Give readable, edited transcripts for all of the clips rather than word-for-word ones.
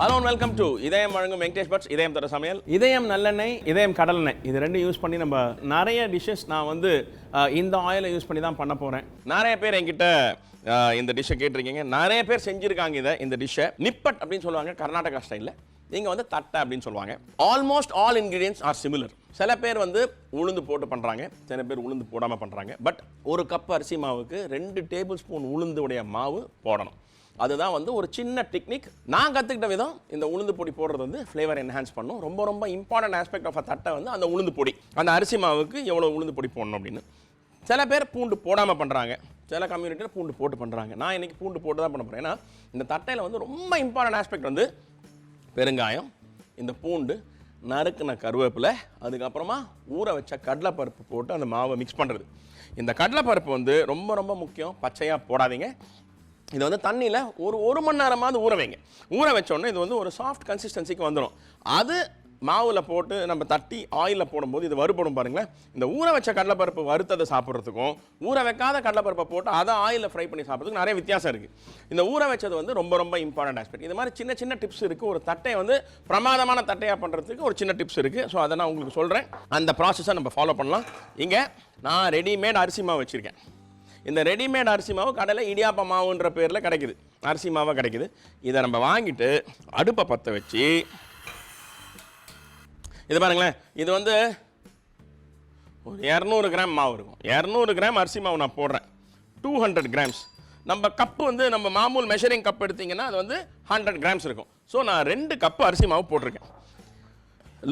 Hello welcome to இதயம் வழங்கும் Venkatesh puts இதயம் தர சமையல். இதயம் நல்லெண்ணெய், இதயம் கடலெண்ணெய், இது ரெண்டும் யூஸ் பண்ணி நம்ம நிறைய டிஷ்ஷஸ் நான் வந்து இந்த ஆயிலை யூஸ் பண்ணி தான் பண்ண போகிறேன். நிறைய பேர் என்கிட்ட இந்த டிஷ்ஷை கேட்டிருக்கீங்க, நிறைய பேர் செஞ்சுருக்காங்க. இந்த டிஷ்ஷை நிப்பட் அப்படின்னு சொல்லுவாங்க கர்நாடகா ஸ்டைலில், நீங்கள் வந்து தட்டை அப்படின்னு சொல்லுவாங்க. Almost all ingredients are similar. சில பேர் வந்து உளுந்து போட்டு பண்ணுறாங்க, சில பேர் உளுந்து போடாமல் பண்ணுறாங்க. பட் ஒரு கப் அரிசி மாவுக்கு 2 டேபிள் ஸ்பூன் உளுந்துடைய மாவு போடணும். அதுதான் வந்து ஒரு சின்ன டெக்னிக். நான் கற்றுக்கிட்ட விதம், இந்த உளுந்து பொடி போடுறது வந்து ஃப்ளேவர் என்ஹான்ஸ் பண்ணும். ரொம்ப ரொம்ப இம்பார்ட்டன்ட் ஆஸ்பெக்ட் ஆஃப் அ தட்டை வந்து அந்த உளுந்து பொடி, அந்த அரிசி மாவுக்கு எவ்வளோ உளுந்து பொடி போடணும் அப்படின்னு. சில பேர் பூண்டு போடாமல் பண்ணுறாங்க, சில கம்யூனிட்டியில் பூண்டு போட்டு பண்ணுறாங்க. நான் இன்றைக்கி பூண்டு போட்டு தான் பண்ண போகிறேன். ஏன்னா இந்த தட்டையில் வந்து ரொம்ப இம்பார்ட்டன்ட் ஆஸ்பெக்ட் வந்து பெருங்காயம், இந்த பூண்டு, நறுக்குன கருவேப்பிலை, அதுக்கப்புறமா ஊற வச்ச கடலைப்பருப்பு போட்டு அந்த மாவை மிக்ஸ் பண்ணுறது. இந்த கடலைப்பருப்பு வந்து ரொம்ப ரொம்ப முக்கியம். பச்சையாக போடாதீங்க. இது வந்து தண்ணியில் ஒரு மணி நேரமாவது ஊற வைங்க. ஊற வச்சோடனே இது வந்து ஒரு சாஃப்ட் கன்சிஸ்டன்சிக்கு வந்துடும். அது மாவில் போட்டு நம்ம தட்டி ஆயிலில் போடும்போது இது வறுபடும் பாருங்களேன். இந்த ஊற வச்ச கடலைப்பருப்பு வறுத்ததை சாப்பிட்றதுக்கும் ஊற வைக்காத கடலைப்பருப்பை போட்டு அதை ஆயிலில் ஃப்ரை பண்ணி சாப்பிட்றதுக்கு நிறைய வித்தியாசம் இருக்குது. இந்த ஊற வச்சது வந்து ரொம்ப ரொம்ப இம்பார்ட்டன்ட் ஆஸ்பெக்ட். இது மாதிரி சின்ன சின்ன டிப்ஸ் இருக்குது. ஒரு தட்டையை வந்து பிரமாதமான தட்டையாக பண்ணுறதுக்கு ஒரு சின்ன டிப்ஸ் இருக்குது. ஸோ அதை நான் உங்களுக்கு சொல்கிறேன். அந்த ப்ராசஸை நம்ம ஃபாலோ பண்ணலாம். இங்கே நான் ரெடிமேட் அரிசி மாவு வச்சுருக்கேன். இந்த ரெடிமேட் அரிசி மாவு கடையில் இடியாப்ப மாவுன்ற பேரில் கிடைக்குது, அரிசி மாவாக கிடைக்குது. இதை நம்ம வாங்கிட்டு அடுப்பை பற்ற வச்சு, இது பாருங்களேன், இது வந்து ஒரு 200 கிராம் மாவு இருக்கும். 200 கிராம் அரிசி மாவு நான் போடுறேன். 200 கிராம்ஸ். நம்ம கப்பு வந்து நம்ம மாமூல் மெஷரிங் கப் எடுத்திங்கன்னா அது வந்து 100 கிராம்ஸ் இருக்கும். ஸோ நான் 2 கப்பு அரிசி மாவு போட்டிருக்கேன்.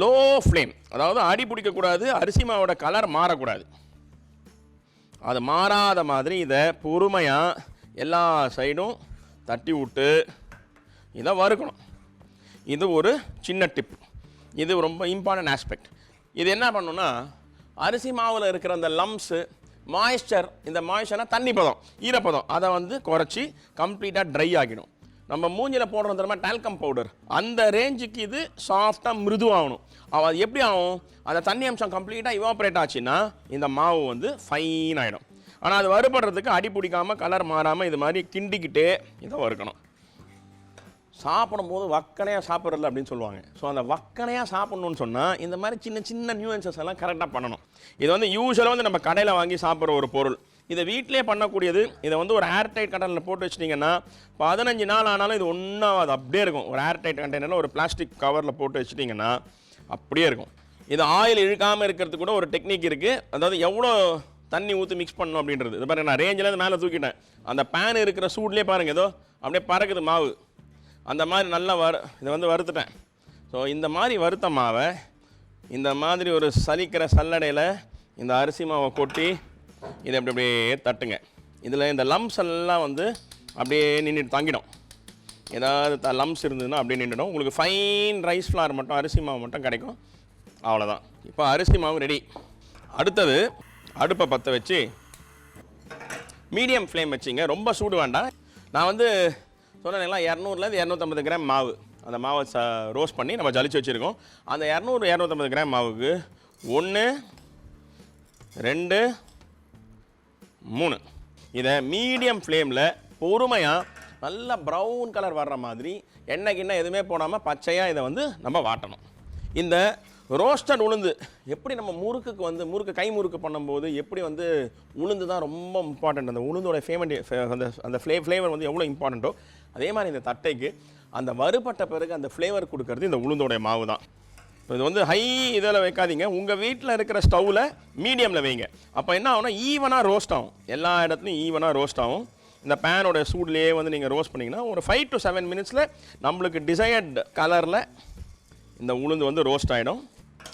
லோ ஃப்ளேம், அதாவது அடி பிடிக்கக்கூடாது, அரிசி மாவோட கலர் மாறக்கூடாது. அது மாறாத மாதிரி இதை பொறுமையாக எல்லா சைடும் தட்டி விட்டு இதை வறுக்கணும். இது ஒரு சின்ன டிப். இது ரொம்ப இம்பார்ட்டன்ட் ஆஸ்பெக்ட். இது என்ன பண்ணணும்னா, அரிசி மாவில் இருக்கிற அந்த லம்ஸு, மாய்ஸ்சர், இந்த மாய்ஸ்சர்னால் தண்ணி பதம், ஈரப்பதம், அதை வந்து குறைச்சி கம்ப்ளீட்டாக ட்ரை ஆகிடும். நம்ம மூஞ்சில் போடுறது தெரியுமா டால்கம் பவுடர், அந்த ரேஞ்சுக்கு இது சாஃப்டாக மிருதுவாகணும். அது எப்படி ஆகும், அந்த தண்ணி அம்சம் கம்ப்ளீட்டாக இவாப்ரேட் ஆச்சுன்னா இந்த மாவு வந்து ஃபைன் ஆகிடும். ஆனால் அது வறுபடுறதுக்கு அடி பிடிக்காமல் கலர் மாறாமல் இது மாதிரி கிண்டிக்கிட்டே இதை வறுக்கணும். சாப்பிடும்போது வக்கனையாக சாப்பிட்றதில்ல அப்படின்னு சொல்லுவாங்க. ஸோ அந்த வக்கனையாக சாப்பிட்ணுன்னு சொன்னால் இந்த மாதிரி சின்ன சின்ன நியூயன்சஸ் எல்லாம் கரெக்டாக பண்ணணும். இது வந்து யூஸ்வலாக வந்து நம்ம கடையில் வாங்கி சாப்பிட்ற ஒரு பொருள். இதை வீட்டிலே பண்ணக்கூடியது. இதை வந்து ஒரு ஏர்டைட் கண்டெய்னரில் போட்டு வச்சிட்டிங்கன்னா 15 நாள் ஆனாலும் இது ஒன்றும் அது அப்படியே இருக்கும். ஒரு ஏர்டைட் கண்டெய்னரில் ஒரு பிளாஸ்டிக் கவரில் போட்டு வச்சிட்டிங்கன்னா அப்படியே இருக்கும். இது ஆயில் இழுக்காமல் இருக்கிறதுக்கு கூட ஒரு டெக்னிக் இருக்குது. அதாவது எவ்வளோ தண்ணி ஊற்றி மிக்ஸ் பண்ணணும் அப்படின்றது. இது பாருங்கள், நான் ரேஞ்சில் மேலே தூக்கிட்டேன். அந்த பேன் இருக்கிற சூட்லேயே பாருங்கள், ஏதோ அப்படியே பறக்குது மாவு. அந்த மாதிரி நல்லா இதை வந்து வறுத்துட்டேன். ஸோ இந்த மாதிரி வறுத்த மாவை இந்த மாதிரி ஒரு சலிக்கிற சல்லடையில் இந்த அரிசி மாவை கொட்டி இதை அப்படி அப்படியே தட்டுங்க. இதில் இந்த லம்ஸ் எல்லாம் வந்து அப்படியே நின்றுட்டு தங்கிடும். ஏதாவது லம்ஸ் இருந்ததுன்னா அப்படியே நின்றுடும். உங்களுக்கு ஃபைன் ரைஸ் ஃப்ளார் மட்டும், அரிசி மாவு மட்டும் கிடைக்கும். அவ்வளோதான். இப்போ அரிசி மாவு ரெடி. அடுத்தது அடுப்பை பற்ற வச்சு மீடியம் ஃப்ளேம் வச்சிங்க, ரொம்ப சூடு வேண்டாம். நான் வந்து சொன்னேன்னா 200லேருந்து 250 கிராம் மாவு, அந்த மாவை ரோஸ்ட் பண்ணி நம்ம ஜலிச்சு வச்சுருக்கோம். அந்த 200-250 கிராம் மாவுக்கு 1 2 3 இதை மீடியம் ஃப்ளேமில் பொறுமையாக நல்லா ப்ரௌன் கலர் வர்ற மாதிரி எண்ணெய் கிண்ணெய் எதுவுமே போடாமல் பச்சையாக இதை வந்து நம்ம வாட்டணும். இந்த ரோஸ்டட் உளுந்து எப்படி நம்ம முறுக்குக்கு வந்து கை முறுக்கு பண்ணும்போது எப்படி வந்து உளுந்து தான் ரொம்ப இம்பார்ட்டண்ட். அந்த உளுந்தோட அந்த ஃப்ளேவர் வந்து எவ்வளோ இம்பார்ட்டண்ட்டோ அதே மாதிரி இந்த தட்டைக்கு அந்த வறுபட்ட பிறகு அந்த ஃப்ளேவர் கொடுக்கறது இந்த உளுந்தோடைய மாவு தான். இது வந்து ஹை இதில் வைக்காதீங்க, உங்கள் வீட்டில் இருக்கிற ஸ்டவ்வில் மீடியமில் வைங்க. அப்போ என்ன ஆகும்னா ஈவனாக ரோஸ்ட் ஆகும், எல்லா இடத்துலையும் ஈவனாக ரோஸ்ட் ஆகும். இந்த பேனோட சூட்லேயே வந்து நீங்கள் ரோஸ்ட் பண்ணிங்கன்னா ஒரு 5 to 7 மினிட்ஸில் நம்மளுக்கு டிசையர்ட் கலரில் இந்த உளுந்து வந்து ரோஸ்ட் ஆகிடும்.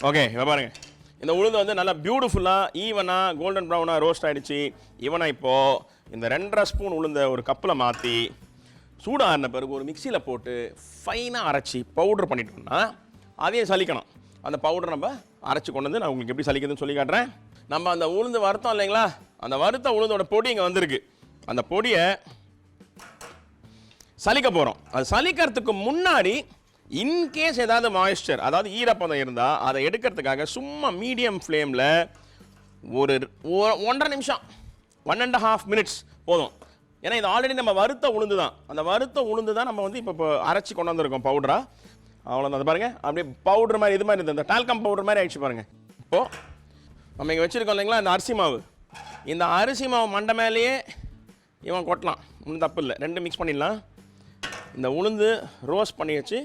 ஓகே, இப்போ பாருங்கள், இந்த உளுந்து வந்து நல்லா பியூட்டிஃபுல்லாக ஈவனாக கோல்டன் ப்ரௌனாக ரோஸ்ட் ஆகிடுச்சு. ஈவனாக இப்போது இந்த 2.5 ஸ்பூன் உளுந்தை ஒரு கப்பில் மாற்றி சூடான பிறகு ஒரு மிக்சியில் போட்டு ஃபைனாக அரைச்சி பவுட்ரு பண்ணிட்டோம்னா அதையும் சலிக்கணும். அந்த பவுடர் நம்ம அரைச்சி கொண்டு வந்து நான் உங்களுக்கு எப்படி சலிக்கிறதுன்னு சொல்லி காட்டுறேன். நம்ம அந்த உளுந்து வறுத்தோம் இல்லைங்களா, அந்த வறுத்த உளுந்தோட பொடி இங்கே வந்திருக்கு. அந்த பொடியை சலிக்க போகிறோம். அது சலிக்கிறதுக்கு முன்னாடி இன்கேஸ் ஏதாவது மாய்ஸ்சர், அதாவது ஈரப்பதம் இருந்தால் அதை எடுக்கிறதுக்காக சும்மா மீடியம் ஃப்ளேமில் ஒரு 1.5 நிமிஷம் 1.5 மினிட்ஸ் போதும். ஏன்னா இது ஆல்ரெடி நம்ம வறுத்த உளுந்து தான். அந்த வறுத்த உளுந்து தான் நம்ம வந்து இப்போ அரைச்சி கொண்டு வந்திருக்கோம் பவுடரா. அவ்வளோதான். அது பாருங்கள் அப்படியே பவுடர் மாதிரி இது மாதிரி இருந்தது, இந்த டால்கம் பவுடர் மாதிரி ஆயிடுச்சு பாருங்கள். இப்போது நம்ம இங்கே வச்சுருக்கோம் இல்லைங்களா இந்த அரிசி மாவு, இந்த அரிசி மாவு மண்டை மேலேயே இவன் கொட்டலாம், ஒன்றும் தப்பு இல்லை. ரெண்டு மிக்ஸ் பண்ணிடலாம். இந்த உளுந்து ரோஸ்ட் பண்ணி வச்சு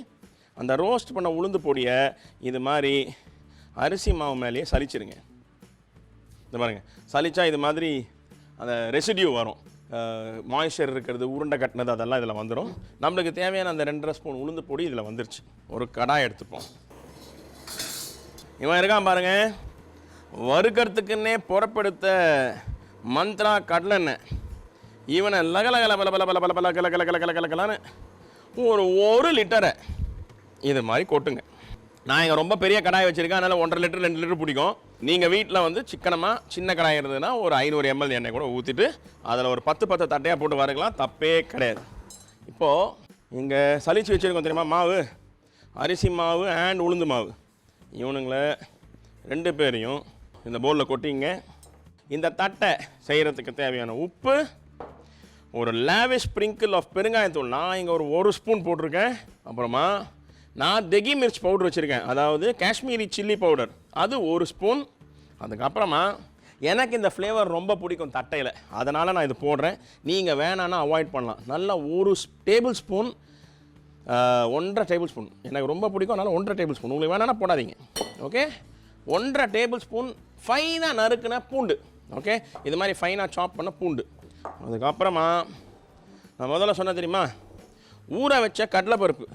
அந்த ரோஸ்ட் பண்ண உளுந்து பொடியை இது மாதிரி அரிசி மாவு மேலேயே சலிச்சிருங்க. இந்த பாருங்கள், சலிச்சா இது மாதிரி அந்த ரெசிடியூ வரும், மாய்ஸ்சர் இருக்கிறது, உருண்டை கட்டினது அதெல்லாம் இதில் வந்துடும். நம்மளுக்கு தேவையான அந்த 2.5 ஸ்பூன் உளுந்து பொடி இதில் வந்துருச்சு. ஒரு கடாய் எடுத்துப்போம். இவன் இருக்கான் பாருங்க, வறுக்கிறதுக்குன்னே புறப்படுத்த மந்த்ரா கடலெண்ணெய். இவனை லகலகல பல பல பல பல பல கல கல கல கல கலக்கலான்னு ஒரு லிட்டரை இது மாதிரி கொட்டுங்க. நான் இங்கே ரொம்ப பெரிய கடாய் வச்சுருக்கேன், அதனால் 1.5 லிட்டர் 2 லிட்டர் பிடிக்கும். நீங்கள் வீட்டில் வந்து சிக்கனமாக சின்ன கடாய் இருந்ததுன்னா ஒரு 500 ml எண்ணெய் கூட ஊற்றிட்டு அதில் ஒரு 10 தட்டையாக போட்டு வறுக்கலாம், தப்பே கிடையாது. இப்போது இங்கே சலிச்சு வச்சுருக்கோம் தெரியுமா மாவு, அரிசி மாவு அண்ட் உளுந்து மாவு. இவனுங்களை 2 பேரையும் இந்த பவுலில் கொட்டிங்க. இந்த தட்டை செய்கிறதுக்கு தேவையான உப்பு, ஒரு லேவிஷ் ஸ்ப்ரிங்கிள் ஆஃப் பெருங்காயத்தூள், நான் இங்கே ஒரு ஸ்பூன் போட்டிருக்கேன். அப்புறமா நான் தெகி மிர்ச் பவுடர் வச்சுருக்கேன், அதாவது காஷ்மீரி சில்லி பவுடர், அது 1 ஸ்பூன். அதுக்கப்புறமா எனக்கு இந்த ஃப்ளேவர் ரொம்ப பிடிக்கும் தட்டையில், அதனால் நான் இது போடுறேன். நீங்கள் வேணான்னா அவாய்ட் பண்ணலாம். நல்லா 1 டேபிள் ஸ்பூன், 1.5 டேபிள் ஸ்பூன் எனக்கு ரொம்ப பிடிக்கும், அதனால் 1.5 டேபிள் ஸ்பூன். உங்களுக்கு வேணான்னா போடாதீங்க. ஓகே, 1.5 டேபிள் ஸ்பூன் ஃபைனாக நறுக்குன பூண்டு. ஓகே, இது மாதிரி ஃபைனாக சாப் பண்ண பூண்டு. அதுக்கப்புறமா நான் முதல்ல சொன்ன தெரியுமா, ஊற வச்ச கடலைப்பருப்பு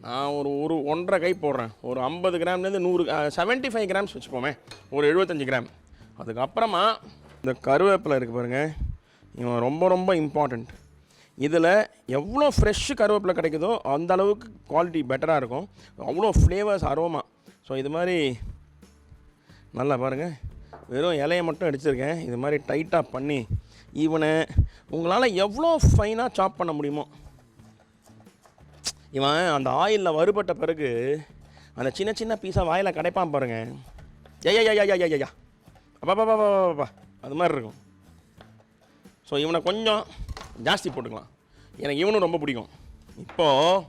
நான் ஒரு 1.5 கை போடுறேன். ஒரு 50 கிராம்லேருந்து 100 75 கிராம்ஸ் வச்சுப்போமே, ஒரு 75 கிராம். அதுக்கப்புறமா இந்த கருவேப்பிலை இருக்குது பாருங்கள், இவன் ரொம்ப ரொம்ப இம்பார்ட்டண்ட். இதில் எவ்வளோ ஃப்ரெஷ்ஷு கருவேப்பிலை கிடைக்குதோ அந்த அளவுக்கு குவாலிட்டி பெட்டராக இருக்கும், அவ்வளோ ஃப்ளேவர்ஸ் அரோமா. ஸோ இது மாதிரி நல்லா பாருங்கள், வெறும் இலையை மட்டும் அடிச்சிருக்கேன். இது மாதிரி டைட்டாக பண்ணி இவனை உங்களால் எவ்வளோ ஃபைனாக சாப் பண்ண முடியுமோ. இவன் அந்த ஆயிலில் வறுபட்ட பிறகு அந்த சின்ன சின்ன பீஸாக வாயில் கடைப்பான் பாருங்கள், ஐயா அப்பா அது மாதிரி இருக்கும். ஸோ இவனை கொஞ்சம் ஜாஸ்தி போட்டுக்கலாம், எனக்கு இவனும் ரொம்ப பிடிக்கும். இப்போது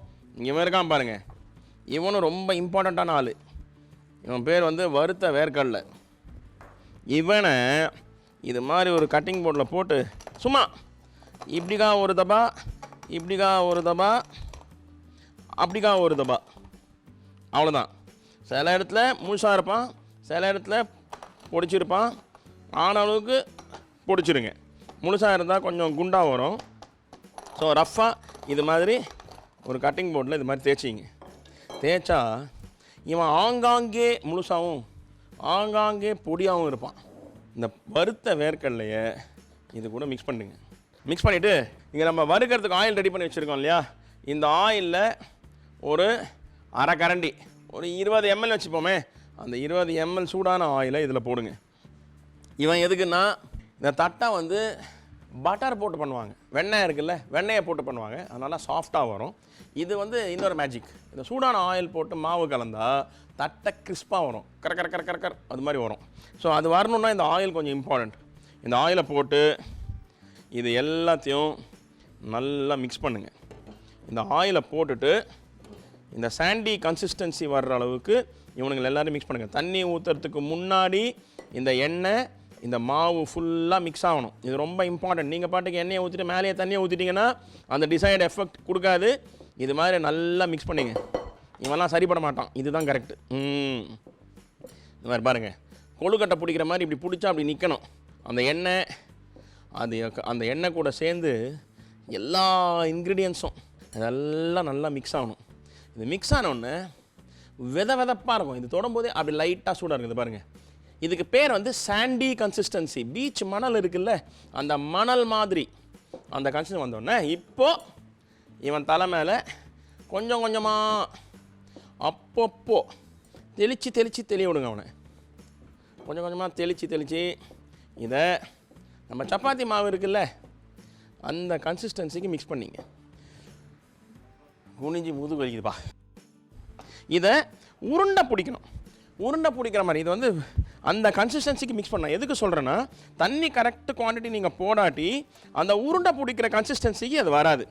இவன் இருக்கான் பாருங்கள், இவனும் ரொம்ப இம்பார்ட்டண்ட்டான ஆள். இவன் பேர் வந்து வறுத்த வேர்க்கடலை. இவனை இது மாதிரி ஒரு கட்டிங் போர்டில் போட்டு சும்மா இப்படிக்கா ஒரு தபா, இப்படிக்கா ஒரு தபா, அப்படிக்கா ஒரு தபா, அவ்வளோதான். சில இடத்துல முழுசாக இருப்பான், சில இடத்துல பொடிச்சிருப்பான். ஆன அளவுக்கு பொடிச்சிருங்க. முழுசாக இருந்தால் கொஞ்சம் குண்டாக வரும். ஸோ ரஃப்பாக இது மாதிரி ஒரு கட்டிங் போர்டில் இது மாதிரி தேய்ச்சிங்க. தேய்ச்சா இவன் ஆங்காங்கே முழுசாகவும் ஆங்காங்கே பொடியாகவும் இருப்பான். இந்த வறுத்த வேர்க்கடலையை இது கூட மிக்ஸ் பண்ணுங்க. மிக்ஸ் பண்ணிவிட்டு இங்கே நம்ம வறுக்கிறதுக்கு ஆயில் ரெடி பண்ணி வச்சுருக்கோம் இல்லையா, இந்த ஆயிலில் ஒரு அரை கரண்டி, ஒரு 20 ml வச்சுப்போமே, அந்த 20 ml சூடான ஆயிலை இதில் போடுங்க. இவன் எதுக்குன்னா இந்த தட்டை வந்து பட்டர் போட்டு பண்ணுவாங்க, வெண்ணெய் இருக்குல்ல, வெண்ணெயை போட்டு பண்ணுவாங்க, அதனால் சாஃப்டாக வரும். இது வந்து இன்னொரு மேஜிக். இந்த சூடான ஆயில் போட்டு மாவு கலந்தால் தட்டை கிறிஸ்பாக வரும், கர அது மாதிரி வரும். ஸோ அது வரணுன்னா இந்த ஆயில் கொஞ்சம் இம்பார்ட்டண்ட். இந்த ஆயிலை போட்டு இது எல்லாத்தையும் நல்லா மிக்ஸ் பண்ணுங்கள். இந்த ஆயிலை போட்டுட்டு இந்த சாண்டி கன்சிஸ்டன்சி வர்ற அளவுக்கு இவனுங்களை எல்லோரும் மிக்ஸ் பண்ணுங்கள். தண்ணி ஊற்றுறதுக்கு முன்னாடி இந்த எண்ணெய் இந்த மாவு ஃபுல்லாக மிக்ஸ் ஆகணும். இது ரொம்ப இம்பார்ட்டன்ட். நீங்கள் பாட்டுக்கு எண்ணெயை ஊற்றிட்டு மேலேயே தண்ணியை ஊற்றிட்டிங்கன்னா அந்த டிசைர்டு எஃபெக்ட் கொடுக்காது. இது மாதிரி நல்லா மிக்ஸ் பண்ணிங்க. இவெல்லாம் சரிப்பட மாட்டான், இதுதான் கரெக்டு. இந்த மாதிரி பாருங்கள், கொழுக்கட்டை பிடிக்கிற மாதிரி இப்படி பிடிச்சா அப்படி நிற்கணும். அந்த எண்ணெய் அந்த எண்ணெய் கூட சேர்ந்து எல்லா இன்க்ரீடியன்ஸும் அதெல்லாம் நல்லா மிக்ஸ் ஆகணும். இது மிக்ஸ் ஆனோடனே வெதப்பாக இருக்கும். இது தொடும்போதே அப்படி லைட்டாக சூடாக இருக்குது பாருங்கள். இதுக்கு பேர் வந்து சாண்டி கன்சிஸ்டன்சி. பீச் மணல் இருக்குல்ல, அந்த மணல் மாதிரி அந்த கன்சிஸ்டன்சி வந்தோடனே இப்போது இவன் தலை மேலே கொஞ்சம் கொஞ்சமாக அப்பப்போ தெளித்து தெளிய விடுங்க. அவனை கொஞ்சம் கொஞ்சமாக தெளித்து இதை நம்ம சப்பாத்தி மாவு இருக்குல்ல அந்த கன்சிஸ்டன்சிக்கு மிக்ஸ் பண்ணிங்க. குனிஞ்சி முதுகு வலிக்குதுப்பா. இதை உருண்டை பிடிக்கணும். உருண்டை பிடிக்கிற மாதிரி இது வந்து அந்த கன்சிஸ்டன்சிக்கு மிக்ஸ் பண்ணலாம். எதுக்கு சொல்கிறேன்னா, தண்ணி கரெக்ட் குவான்டிட்டி நீங்கள் போடாட்டி அந்த உருண்டை பிடிக்கிற கன்சிஸ்டன்சிக்கு அது வராது.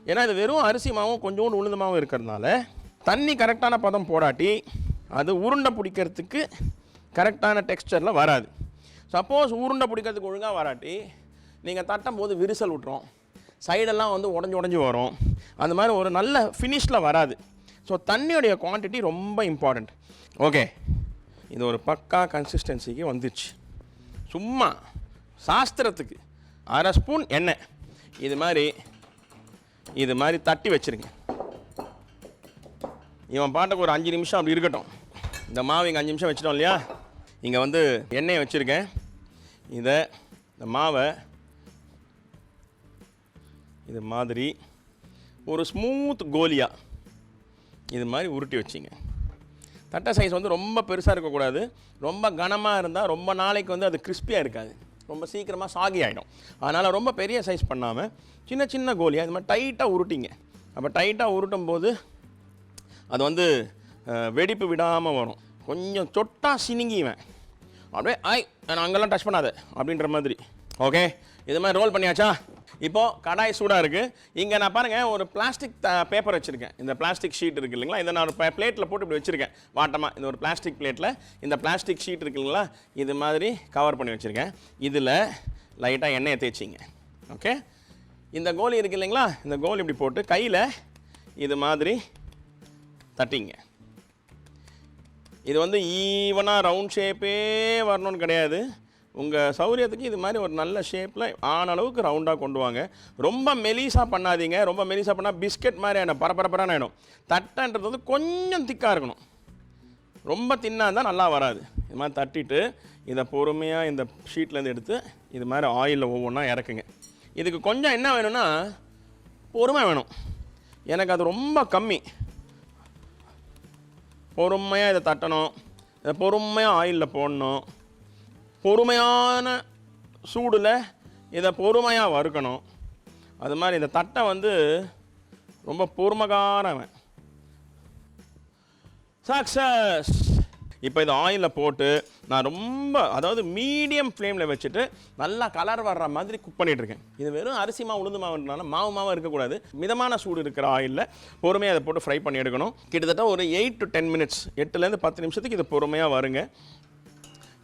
ஏன்னா இது வெறும் அரிசி மாவும் கொஞ்சோண்டு உளுந்து மாவும் இருக்கிறதுனால தண்ணி கரெக்டான பதம் போடாட்டி அது உருண்டை பிடிக்கிறதுக்கு கரெக்டான டெக்ஸ்சரில் வராது. சப்போஸ் உருண்டை பிடிக்கிறதுக்கு ஒழுங்காக வராட்டி நீங்கள் தட்டும் போது விரிசல் விட்டுரும், சைடெல்லாம் வந்து உடஞ்சி வரும், அந்த மாதிரி ஒரு நல்ல ஃபினிஷில் வராது. ஸோ தண்ணியோடைய குவான்டிட்டி ரொம்ப இம்பார்ட்டண்ட். ஓகே, இது ஒரு பக்கா கன்சிஸ்டன்சிக்கு வந்துடுச்சு. சும்மா சாஸ்திரத்துக்கு அரை ஸ்பூன் எண்ணெய் இது மாதிரி தட்டி வச்சுருங்க. இவன் பாட்டுக்கு ஒரு 5 நிமிஷம் அப்படி இருக்கட்டும். இந்த மாவு இங்கே 5 நிமிஷம் வச்சிட்டோம் இல்லையா, இங்கே வந்து எண்ணெயை வச்சுருக்கேன். இந்த மாவை இது மாதிரி ஒரு ஸ்மூத் கோலியா இது மாதிரி உருட்டி வச்சிங்க. தட்டை சைஸ் வந்து ரொம்ப பெருசாக இருக்கக்கூடாது, ரொம்ப கனமாக இருந்தால் ரொம்ப நாளைக்கு வந்து அது கிறிஸ்பியாக இருக்காது, ரொம்ப சீக்கிரமாக சாகி ஆகிடும். அதனால் ரொம்ப பெரிய சைஸ் பண்ணாமல் சின்ன சின்ன கோலியாக இது மாதிரி டைட்டாக உருட்டிங்க. அப்போ டைட்டாக உருட்டும் போது அது வந்து வெடிப்பு விடாமல் வரும். கொஞ்சம் சொட்டா சினிங்கிவேன் அப்படியே நான் அங்கெல்லாம் டச் பண்ணாத அப்படின்ற மாதிரி. ஓகே, இது மாதிரி ரோல் பண்ணியாச்சா? இப்போது கடாய் சூடாக இருக்குது. இங்கே நான் பாருங்கள் ஒரு பிளாஸ்டிக் பேப்பர் வச்சுருக்கேன். இந்த பிளாஸ்டிக் ஷீட் இருக்குது இல்லைங்களா, இதை நான் ஒரு பிளேட்டில் போட்டு இப்படி வச்சுருக்கேன் வாட்டமாக. இந்த ஒரு பிளாஸ்டிக் பிளேட்டில் இந்த பிளாஸ்டிக் ஷீட் இருக்குது இல்லைங்களா, இது மாதிரி கவர் பண்ணி வச்சுருக்கேன். இதில் லைட்டாக எண்ணெயை தேய்ச்சிங்க. ஓகே, இந்த கோலி இருக்குது இல்லைங்களா, இந்த கோலி இப்படி போட்டு கையில் இது மாதிரி தட்டிங்க. இது வந்து ஈவனாக ரவுண்ட் ஷேப்பே வரணும்னு கிடையாது, உங்கள் சௌரியத்துக்கு இது மாதிரி ஒரு நல்ல ஷேப்பில் ஆன அளவுக்கு ரவுண்டாக கொண்டு வாங்க. ரொம்ப மெலிசாக பண்ணாதீங்க. ரொம்ப மெலிசாக பண்ணால் பிஸ்கெட் மாதிரி ஆகிடும், பரபரப்பரான ஆகிடும். தட்டைன்றது வந்து கொஞ்சம் திக்காக இருக்கணும், ரொம்ப தின்னாக இருந்தால் நல்லா வராது. இது மாதிரி தட்டிட்டு இதை பொறுமையாக இந்த ஷீட்லேருந்து எடுத்து இது மாதிரி ஆயிலில் ஒவ்வொன்றா இறக்குங்க. இதுக்கு கொஞ்சம் என்ன வேணும்னா பொறுமை வேணும். எனக்கு அது ரொம்ப கம்மி. பொறுமையாக இதை தட்டணும், இதை பொறுமையாக ஆயிலில் போடணும், பொறுமையான சூடில் இதை பொறுமையாக வறுக்கணும். அது மாதிரி இந்த தட்டை வந்து ரொம்ப பொறுமைக்காரவன். சக்ஸஸ். இப்போ இதை ஆயிலில் போட்டு நான் அதாவது மீடியம் ஃப்ளேமில் வச்சுட்டு நல்லா கலர் வர்ற மாதிரி குக் பண்ணிகிட்ருக்கேன். இது வெறும் அரிசி மாவு உளுந்து மாவுன்றனால மாவு இருக்கக்கூடாது. மிதமான சூடு இருக்கிற ஆயிலில் பொறுமையாக அதை போட்டு ஃப்ரை பண்ணி எடுக்கணும். கிட்டத்தட்ட ஒரு 8 to 10 minutes, 8லேருந்து 10 நிமிஷத்துக்கு இது பொறுமையாக வருங்க.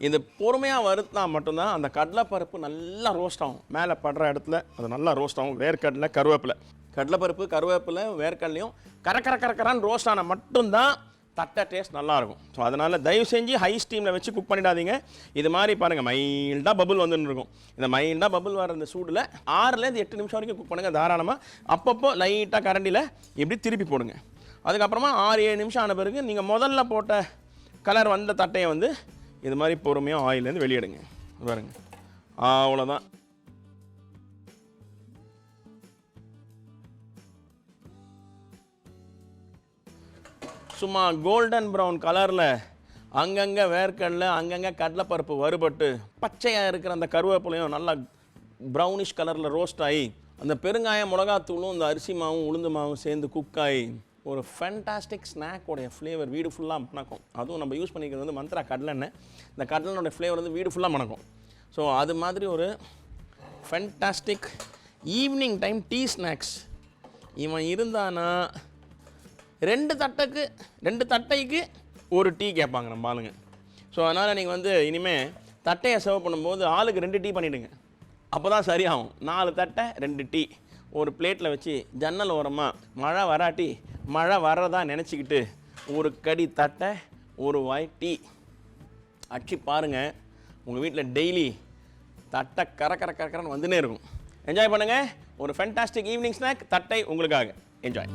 இது பொறுமையாக வறுத்தா மட்டும்தான் அந்த கடலைப்பருப்பு நல்லா ரோஸ்ட் ஆகும். மேலே படுற இடத்துல அது நல்லா ரோஸ்ட் ஆகும். வேர்க்கடலை, கடலைப்பருப்பு, கருவேப்பிலை, வேர்க்கடலையும் கரக்கரான்னு ரோஸ்ட் ஆனால் மட்டும்தான் தட்டை டேஸ்ட் நல்லாயிருக்கும். ஸோ அதனால் தயவு செஞ்சு ஹை ஸ்டீமில் வச்சு குக் பண்ணிடாதீங்க. இது மாதிரி பாருங்கள், மைல்டாக பபுள் வந்துன்னு இருக்கும். இந்த மைல்டாக பபுள் வர இந்த சூடில் 6லேருந்து 8 நிமிஷம் வரைக்கும் குக் பண்ணுங்கள் தாராளமாக. அப்பப்போ லைட்டாக கரண்டியில் இப்படி திருப்பி போடுங்க. அதுக்கப்புறமா 6-7 நிமிஷம் ஆன பிறகு நீங்கள் முதல்ல போட்ட கலர் வந்த தட்டையை வந்து இது மாதிரி பொறுமையாக ஆயிலேருந்து வெளியிடுங்க. பாருங்கள், அவ்வளோதான். சும்மா கோல்டன் ப்ரௌன் கலரில் அங்கங்கே வேர்க்கடலை, அங்கங்கே கடலைப்பருப்பு வறுபட்டு பச்சையாக இருக்கிற அந்த கருவேப்பிலையும் நல்லா ப்ரௌனிஷ் கலரில் ரோஸ்ட் ஆகி அந்த பெருங்காயம், மிளகாத்தூளும் இந்த அரிசி மாவும் உளுந்து மாவும் சேர்ந்து குக் ஆகி ஒரு ஃபேண்டாஸ்டிக் ஸ்நாக்கோடைய ஃப்ளேவர் வீடு ஃபுல்லாக மணக்கும். அதுவும் நம்ம யூஸ் பண்ணிக்கிறது வந்து மந்த்ரா கடலெண்ணெய். இந்த கடலெண்ணோடைய ஃப்ளேவர் வந்து வீடு ஃபுல்லாக மணக்கும். ஸோ அது மாதிரி ஒரு fantastic evening time tea snacks இவன் இருந்தானா 2 தட்டைக்கு ஒரு டீ கேட்பாங்க நம்ம ஆளுங்க. ஸோ அதனால் நீங்கள் வந்து இனிமேல் தட்டையை சர்வ் பண்ணும்போது ஆளுக்கு 2 டீ பண்ணிவிடுங்க. அப்போ தான் சரியாகும். 4 தட்டை 2 டீ ஒரு பிளேட்டில் வச்சு ஜன்னல் ஓரமாக மழை வராட்டி மழை வர்றதா நினச்சிக்கிட்டு ஒரு கடி தட்டை, ஒரு வாய் டீ அடிச்சு பாருங்கள். உங்கள் வீட்டில் டெய்லி தட்டை கரக்கரன்னு வந்துனே இருக்கும். என்ஜாய் பண்ணுங்கள். ஒரு ஃபேண்டாஸ்டிக் ஈவினிங் ஸ்நாக் தட்டை உங்களுக்காக. என்ஜாய்.